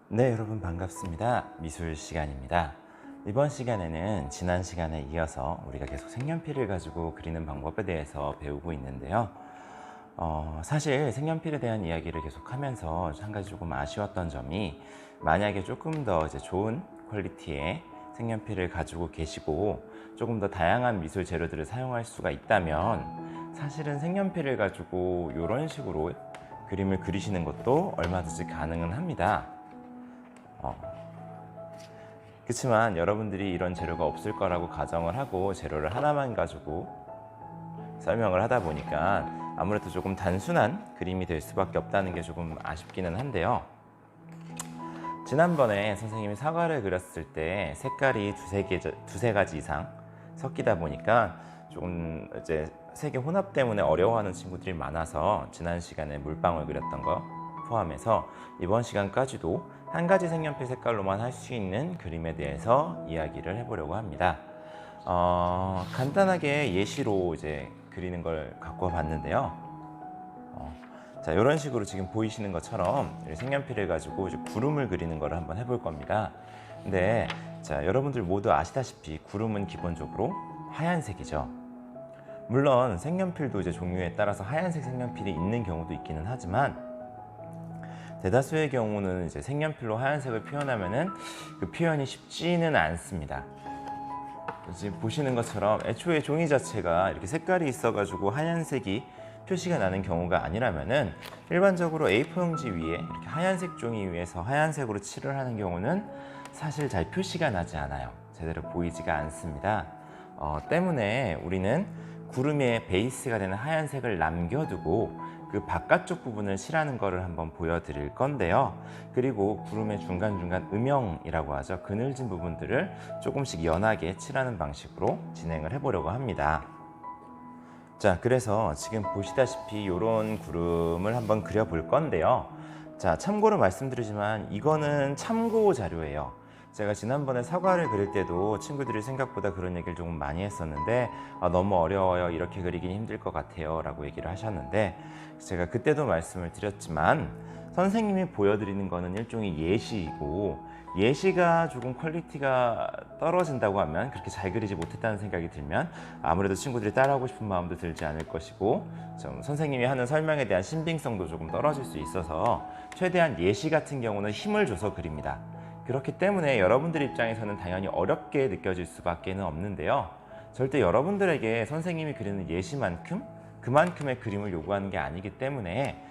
네, 여러분 반갑습니다. 미술 시간입니다. 이번 시간에는 지난 시간에 이어서 우리가 계속 색연필을 가지고 그리는 방법에 대해서 배우고 있는데요. 사실 색연필에 대한 이야기를 계속 하면서 한 가지 조금 아쉬웠던 점이, 만약에 조금 더 좋은 퀄리티의 색연필을 가지고 계시고 조금 더 다양한 미술 재료들을 사용할 수가 있다면 사실은 색연필을 가지고 이런 식으로 그림을 그리시는 것도 얼마든지 가능은 합니다. 그렇지만 여러분들이 이런 재료가 없을 거라고 가정을 하고 재료를 하나만 가지고 설명을 하다 보니까 아무래도 조금 단순한 그림이 될 수밖에 없다는 게 조금 아쉽기는 한데요. 지난번에 선생님이 사과를 그렸을 때 색깔이 두세 가지 이상 섞이다 보니까 조금 색의 혼합 때문에 어려워하는 친구들이 많아서 지난 시간에 물방울 그렸던 거 포함해서 이번 시간까지도 한 가지 색연필 색깔로만 할 수 있는 그림에 대해서 이야기를 해보려고 합니다. 간단하게 예시로 그리는 걸 갖고 봤는데요. 자, 이런 식으로 지금 보이시는 것처럼 색연필을 가지고 구름을 그리는 걸 한번 해볼 겁니다. 근데 자, 여러분들 모두 아시다시피 구름은 기본적으로 하얀색이죠. 물론 색연필도 종류에 따라서 하얀색 색연필이 있는 경우도 있기는 하지만 대다수의 경우는 색연필로 하얀색을 표현하면은 그 표현이 쉽지는 않습니다. 지금 보시는 것처럼 애초에 종이 자체가 이렇게 색깔이 있어가지고 하얀색이 표시가 나는 경우가 아니라면은 일반적으로 A4 용지 위에 이렇게 하얀색 종이 위에서 하얀색으로 칠을 하는 경우는 사실 잘 표시가 나지 않아요. 제대로 보이지가 않습니다. 때문에 우리는 구름의 베이스가 되는 하얀색을 남겨두고 그 바깥쪽 부분을 칠하는 것을 한번 보여드릴 건데요. 그리고 구름의 중간중간 음영이라고 하죠. 그늘진 부분들을 조금씩 연하게 칠하는 방식으로 진행을 해보려고 합니다. 자, 그래서 지금 보시다시피 이런 구름을 한번 그려볼 건데요. 자, 참고로 말씀드리지만 이거는 참고 자료예요. 제가 지난번에 사과를 그릴 때도 친구들이 생각보다 그런 얘기를 조금 많이 했었는데 너무 어려워요, 이렇게 그리긴 힘들 것 같아요 라고 얘기를 하셨는데, 제가 그때도 말씀을 드렸지만 선생님이 보여드리는 거는 일종의 예시이고, 예시가 조금 퀄리티가 떨어진다고 하면, 그렇게 잘 그리지 못했다는 생각이 들면 아무래도 친구들이 따라하고 싶은 마음도 들지 않을 것이고, 좀 선생님이 하는 설명에 대한 신빙성도 조금 떨어질 수 있어서 최대한 예시 같은 경우는 힘을 줘서 그립니다. 그렇기 때문에 여러분들 입장에서는 당연히 어렵게 느껴질 수밖에 없는데요. 절대 여러분들에게 선생님이 그리는 예시만큼 그만큼의 그림을 요구하는 게 아니기 때문에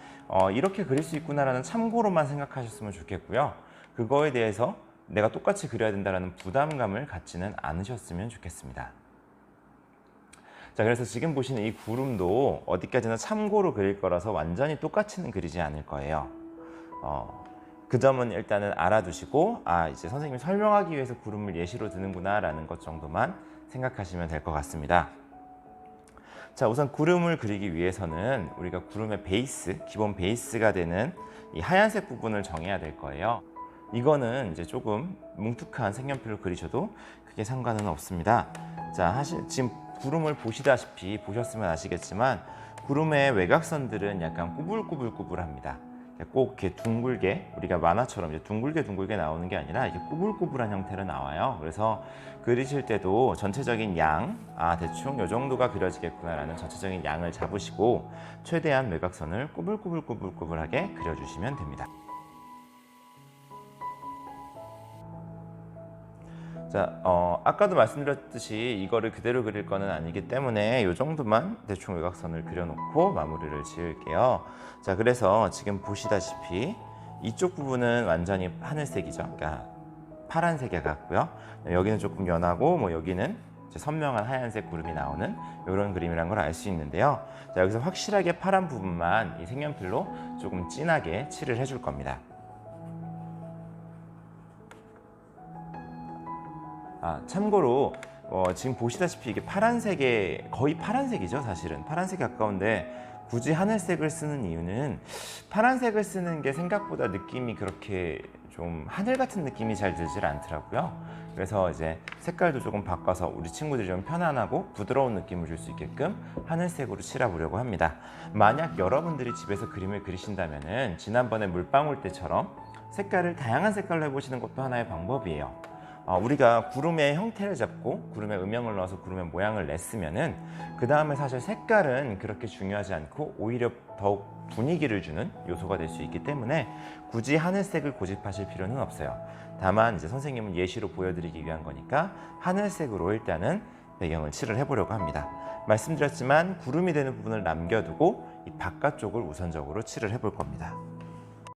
이렇게 그릴 수 있구나라는 참고로만 생각하셨으면 좋겠고요. 그거에 대해서 내가 똑같이 그려야 된다는 부담감을 갖지는 않으셨으면 좋겠습니다. 자, 그래서 지금 보시는 이 구름도 어디까지나 참고로 그릴 거라서 완전히 똑같이는 그리지 않을 거예요. 그 점은 일단은 알아두시고, 이제 선생님이 설명하기 위해서 구름을 예시로 드는구나 라는 것 정도만 생각하시면 될 것 같습니다. 자, 우선 구름을 그리기 위해서는 우리가 구름의 베이스, 기본 베이스가 되는 이 하얀색 부분을 정해야 될 거예요. 이거는 이제 조금 뭉툭한 색연필로 그리셔도 크게 상관은 없습니다. 자, 지금 구름을 보셨으면 아시겠지만 구름의 외곽선들은 약간 꾸불꾸불합니다. 꼭 이렇게 둥글게, 우리가 만화처럼 이제 둥글게 나오는 게 아니라 이렇게 꾸불꾸불한 형태로 나와요. 그래서 그리실 때도 전체적인 양, 대충 이 정도가 그려지겠구나라는 전체적인 양을 잡으시고 최대한 외곽선을 꾸불꾸불하게 그려주시면 됩니다. 자, 아까도 말씀드렸듯이 이거를 그대로 그릴 거는 아니기 때문에 이 정도만 대충 외곽선을 그려놓고 마무리를 지을게요. 자, 그래서 지금 보시다시피 이쪽 부분은 완전히 하늘색이죠. 그러니까 파란색에 같고요. 여기는 조금 연하고 여기는 선명한 하얀색 구름이 나오는 이런 그림이란 걸 알 수 있는데요. 자, 여기서 확실하게 파란 부분만 이 색연필로 조금 진하게 칠을 해줄 겁니다. 참고로 지금 보시다시피 이게 파란색에 거의 파란색이죠. 사실은 파란색에 가까운데 굳이 하늘색을 쓰는 이유는 파란색을 쓰는 게 생각보다 느낌이 그렇게 좀 하늘 같은 느낌이 잘 들질 않더라고요. 그래서 이제 색깔도 조금 바꿔서 우리 친구들이 좀 편안하고 부드러운 느낌을 줄 수 있게끔 하늘색으로 칠해보려고 합니다. 만약 여러분들이 집에서 그림을 그리신다면은 지난번에 물방울 때처럼 색깔을 다양한 색깔로 해보시는 것도 하나의 방법이에요. 우리가 구름의 형태를 잡고 구름의 음영을 넣어서 구름의 모양을 냈으면은 그 다음에 사실 색깔은 그렇게 중요하지 않고 오히려 더욱 분위기를 주는 요소가 될 수 있기 때문에 굳이 하늘색을 고집하실 필요는 없어요. 다만 이제 선생님은 예시로 보여드리기 위한 거니까 하늘색으로 일단은 배경을 칠을 해보려고 합니다. 말씀드렸지만 구름이 되는 부분을 남겨두고 이 바깥쪽을 우선적으로 칠을 해볼 겁니다.